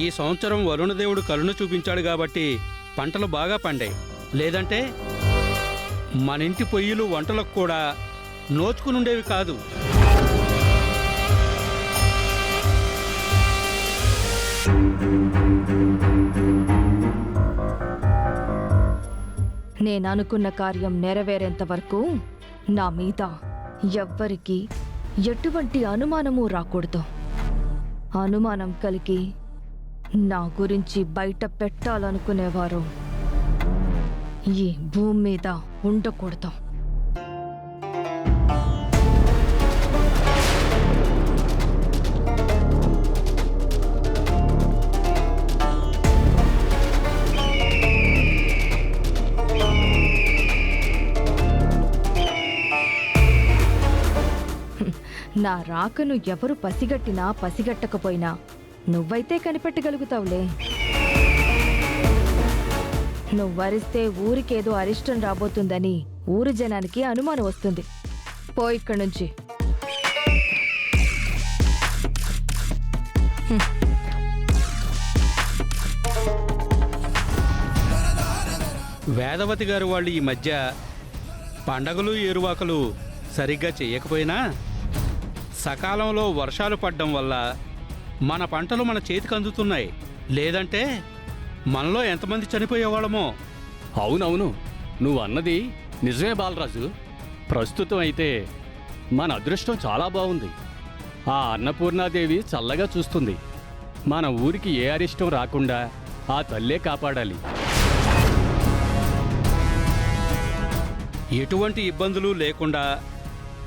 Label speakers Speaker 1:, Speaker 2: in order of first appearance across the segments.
Speaker 1: ఈ సంవత్సరం వరుణదేవుడు కరుణ చూపించాడు కాబట్టి పంటలు బాగా పండాయి. లేదంటే మనింటి పొయ్యిలు వంటలకు కూడా నోచుకునుండేవి కాదు.
Speaker 2: నేననుకున్న కార్యం నెరవేరేంత వరకు నా మీద ఎవ్వరికీ ఎటువంటి అనుమానమూ రాకూడదు. అనుమానం కలిగి నా గురించి బయట పెట్టాలనుకునేవారు ఈ భూమి మీద ఉండకూడదు. నా రాకను ఎవరు పసిగట్టినా పసిగట్టకపోయినా నువ్వైతే కనిపెట్టగలుగుతావులే. నువ్వరిస్తే ఊరికేదో అరిష్టం రాబోతుందని ఊరి జనానికి అనుమానం వస్తుంది. పో ఇక్కడి నుంచి.
Speaker 1: వేదవతి గారు వాళ్ళు ఈ మధ్య పండగలు ఏరువాకలు సరిగ్గా చేయకపోయినా సకాలంలో వర్షాలు పడ్డం వల్ల మన పంటలు మన చేతికి అందుతున్నాయి. లేదంటే మనలో ఎంతమంది చనిపోయేవాళ్ళమో.
Speaker 3: అవునవును, నువ్వు అన్నది నిజమే బాలరాజు. ప్రస్తుతం అయితే మన అదృష్టం చాలా బాగుంది. ఆ అన్నపూర్ణాదేవి చల్లగా చూస్తుంది. మన ఊరికి ఏ అరిష్టం రాకుండా ఆ తల్లే కాపాడాలి.
Speaker 1: ఎటువంటి ఇబ్బందులు లేకుండా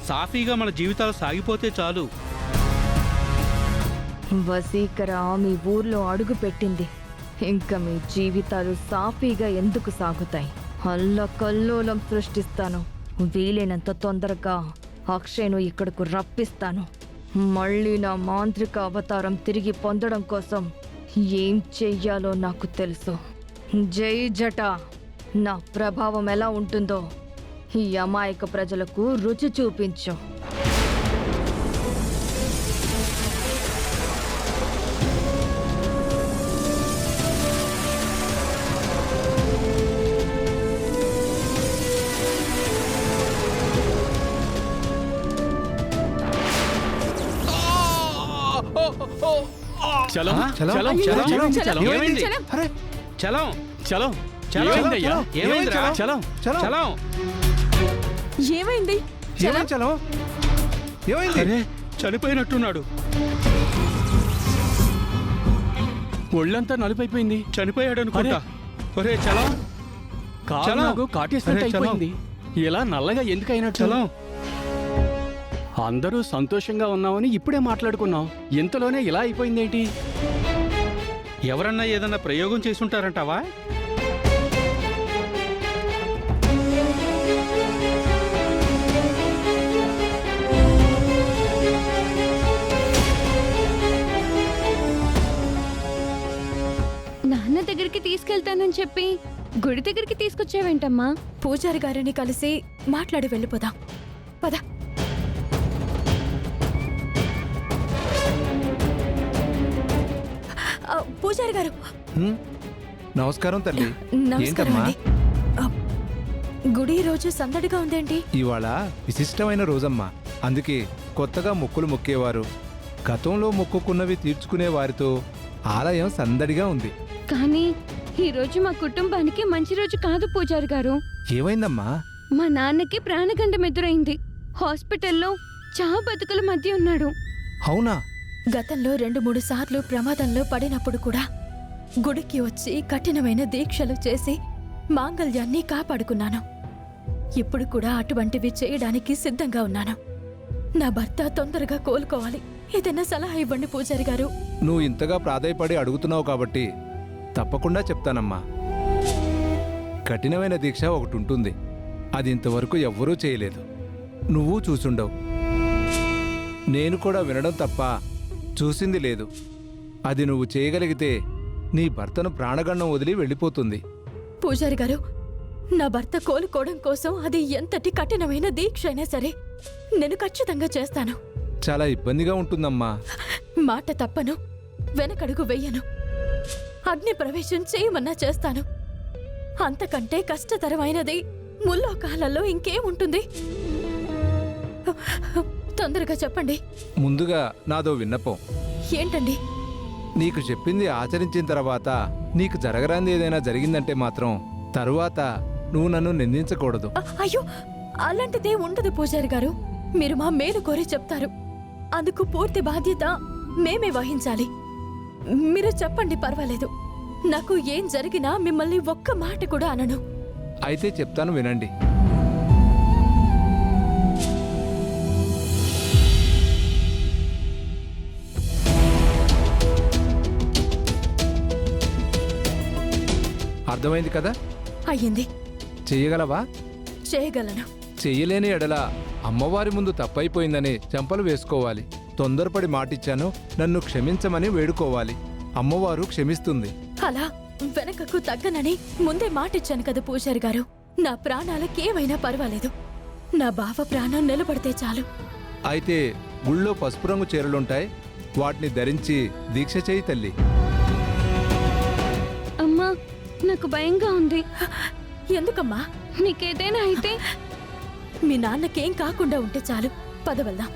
Speaker 1: సాఫీగా మన జీవితాలు సాగిపోతే చాలు.
Speaker 2: వసీకర మీ ఊర్లో అడుగు పెట్టింది. ఇంకా మీ జీవితాలు సాఫీగా ఎందుకు సాగుతాయి? అల్లకల్లోలం సృష్టిస్తాను. వీలైనంత తొందరగా అక్షయ్ను ఇక్కడకు రప్పిస్తాను. మళ్ళీ నా మాంత్రిక అవతారం తిరిగి పొందడం కోసం ఏం చెయ్యాలో నాకు తెలుసు. జై జట. నా ప్రభావం ఎలా ఉంటుందో ఈ అమాయక ప్రజలకు రుచి చూపించు.
Speaker 3: చలం
Speaker 1: చలం
Speaker 3: చలం
Speaker 1: చలం
Speaker 3: చలం
Speaker 1: చలం ఏమైంది? చలం
Speaker 3: చలం
Speaker 1: చలం
Speaker 3: ఏమైందయ్యా?
Speaker 1: ఏమైందిరా?
Speaker 3: చలం
Speaker 1: చలం
Speaker 4: ఏమైంది?
Speaker 5: చలం ఏమైంది?
Speaker 1: అరే చనిపోయినట్టున్నాడు.
Speaker 3: ఒళ్ళంతా నలుపైపోయింది.
Speaker 1: చనిపోయాడు అనుకుంటా. ఒరే చలం
Speaker 3: కాలు
Speaker 1: చలం.
Speaker 3: నాకు కాటేసినట్టు
Speaker 1: అరే, చలం.
Speaker 3: అయిపోయింది. ఇలా నల్లగా ఎందుకైనట్టు?
Speaker 1: చలం
Speaker 3: అందరూ సంతోషంగా ఉన్నామని ఇప్పుడే మాట్లాడుకున్నాం. ఇంతలోనే ఇలా అయిపోయిందేంటి?
Speaker 1: ఎవరన్నా ఏదన్నా ప్రయోగం చేసుంటారంటావా?
Speaker 4: నాన్న దగ్గరికి తీసుకెళ్తానని చెప్పి గుడి దగ్గరికి తీసుకొచ్చావేంటమ్మా?
Speaker 6: పూజారి గారిని కలిసి మాట్లాడి వెళ్ళిపోదాం. పద. పూజారి గారు
Speaker 5: నమస్కారం తల్లి.
Speaker 6: నమస్కారం
Speaker 5: ఏంటమ్మా?
Speaker 6: అండి. గుడి రోజు సందడిగా ఉందేంటి?
Speaker 5: ఇవాళ విశిష్టమైన రోజమ్మా. అందుకే కొత్తగా మొక్కులు మొక్కేవారు, గతంలో మొక్కుకున్నవి తీర్చుకునే వారితో ఆలయం సందడిగా ఉంది.
Speaker 4: కానీ ఈ రోజు మా కుటుంబానికి మంచి రోజు కాదు పూజారి గారు.
Speaker 5: ఏమైందమ్మా?
Speaker 4: మా నాన్నకి ప్రాణగండం ఎదురైంది. హాస్పిటల్లో చావు బతుకుల మధ్య ఉన్నాడు.
Speaker 5: అవునా?
Speaker 6: గతంలో 2-3 సార్లు ప్రమాదంలో పడినప్పుడు కూడా గుడికి వచ్చి కఠినమైన దీక్షలు చేసి మాంగళ్యాన్ని కాపాడుకున్నాను. ఇప్పుడు కూడా అటువంటివి చేయడానికి సిద్ధంగా ఉన్నాను. నా భర్త తొందరగా కోలుకోవాలి. ఏదైనా సలహా ఇవ్వండి పూజారి గారు.
Speaker 5: నువ్వు ఇంతగా ప్రాధాయపడి అడుగుతున్నావు కాబట్టి తప్పకుండా చెప్తానమ్మా. కఠినమైన దీక్ష ఒకటి ఉంటుంది. అది ఇంతవరకు ఎవ్వరూ చేయలేదు. నువ్వు చూసుండవు. నేను కూడా వినడం తప్ప చూసింది లేదు. అది నువ్వు చేయగలిగితే నీ భర్తను ప్రాణగండం వదిలి వెళ్ళిపోతుంది.
Speaker 6: పూజారి గారు, నా భర్త కోలుకోవడం కోసం అది ఎంతటి కఠినమైన దీక్ష అయినా సరే నేను ఖచ్చితంగా చేస్తాను.
Speaker 5: చాలా ఇబ్బందిగా ఉంటుందమ్మా.
Speaker 6: మాట తప్పను, వెనకడుగు వెయ్యను. అగ్ని ప్రవేశం చేయమన్నా చేస్తాను. అంతకంటే కష్టతరమైనది ముల్లోకాలలో ఇంకేముంటుంది? తొందరగా చెప్పండి.
Speaker 5: ముందుగా నాదో విన్నపం.
Speaker 6: ఏంటండి?
Speaker 5: నీకు చెప్పింది ఆచరించిన తర్వాత నీకు జరగరాంది ఏదైనా జరిగిందంటే మాత్రం తరువాత నువ్వు నన్ను నిందించకూడదు.
Speaker 6: అయ్యో, అలాంటిదే ఉండదు పూజారి గారు. మీరు మా మేలు కోరి చెప్తారు. అందుకు పూర్తి బాధ్యత మేమే వహించాలి. మీరు చెప్పండి, పర్వాలేదు. నాకు ఏం జరిగినా మిమ్మల్ని ఒక్క మాట కూడా అనను.
Speaker 5: అయితే చెప్తాను వినండి. అర్థమైంది కదా?
Speaker 6: అయ్యింది.
Speaker 5: చెయ్యగలవా?
Speaker 6: చేయగలను.
Speaker 5: చెయ్యలేని ఎడల అమ్మవారి ముందు తప్పైపోయిందని చెంపలు వేసుకోవాలి. తొందరపడి మాటిచ్చాను, నన్ను క్షమించమని వేడుకోవాలి. అమ్మవారు క్షమిస్తుంది.
Speaker 6: అలా వెనకకు తగ్గనని ముందే మాటిచ్చాను కదా పూజారి గారు. నా ప్రాణాలకేమైనా పర్వాలేదు. నా బావ ప్రాణం నిలబడితే చాలు.
Speaker 5: అయితే గుళ్ళో పసుపు రంగు చీరలుంటాయి, వాటిని ధరించి దీక్ష చేయి తల్లి.
Speaker 4: అమ్మా, నాకు భయంగా ఉంది.
Speaker 6: ఎందుకమ్మా?
Speaker 4: నీకేదైనా అయితే?
Speaker 6: మీ నాన్నకేం కాకుండా ఉంటే చాలు. పద వెళ్దాం.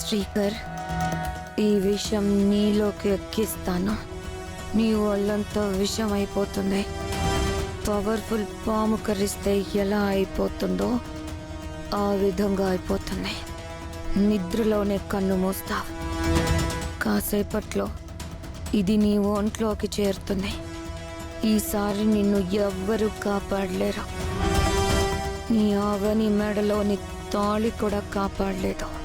Speaker 2: శ్రీకర్, ఈ విషం నీలోకి ఎక్కిస్తాను. నీ ఒళ్ళంతా విషం అయిపోతుంది. పవర్ఫుల్ పాము కరిస్తే ఎలా అయిపోతుందో ఆ విధంగా అయిపోతుంది. నిద్రలోనే కన్ను మూస్తావు. కాసేపట్లో ఇది నీ ఒంట్లోకి చేరుతుంది. ఈసారి నిన్ను ఎవ్వరూ కాపాడలేరు. నీ ఆవని మెడలోని తాళి కూడా కాపాడలేదు.